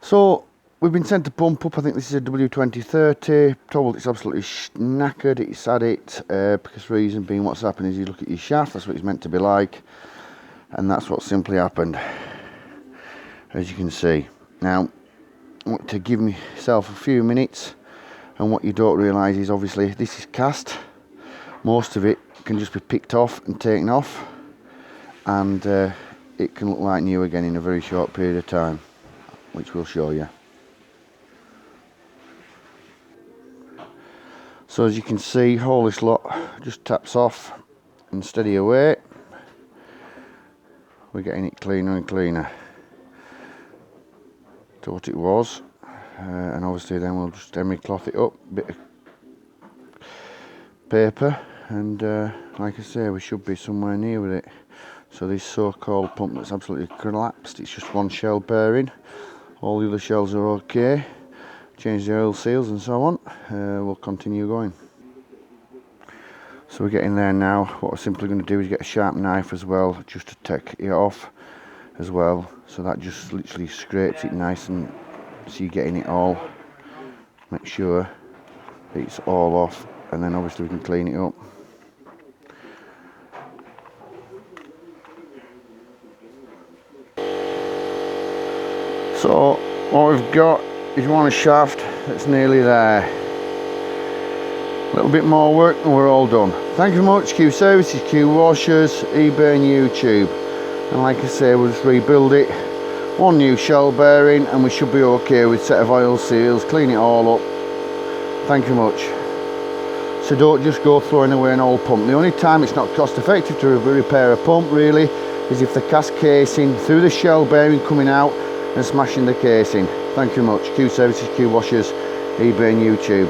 So we've been sent to pump up. I think this is a W2030. Told it's absolutely knackered. It's had it because reason being what's happened is you look at your shaft, that's what it's meant to be like, and that's what simply happened, as you can see. Now I want to give myself a few minutes, and what you don't realise is obviously this is cast. Most of it can just be picked off and taken off, and it can look like new again in a very short period of time, which we'll show you. So as you can see, all this lot just taps off and steady away. We're getting it cleaner and cleaner to what it was, and obviously then we'll just emery cloth it up, bit of paper, and like I say, we should be somewhere near with it. So this so-called pump that's absolutely collapsed, it's just one shell bearing. All the other shells are okay. Change the oil seals and so on. We'll continue going. So we're getting there now. What we're simply going to do is get a sharp knife as well, just to take it off as well. So that just literally scrapes it nice, and so you're getting it all. Make sure it's all off, and then obviously we can clean it up. So what we've got is one shaft that's nearly there. A little bit more work and we're all done. Thank you very much, Q Services, Qwashers, eBay and YouTube. And like I say, we'll just rebuild it. One new shell bearing and we should be okay with a set of oil seals, clean it all up. Thank you much. So don't just go throwing away an old pump. The only time it's not cost effective to repair a pump really is if the cast casing through the shell bearing coming out and smashing the casing. Thank you much. Q Services, Qwashers, eBay and YouTube.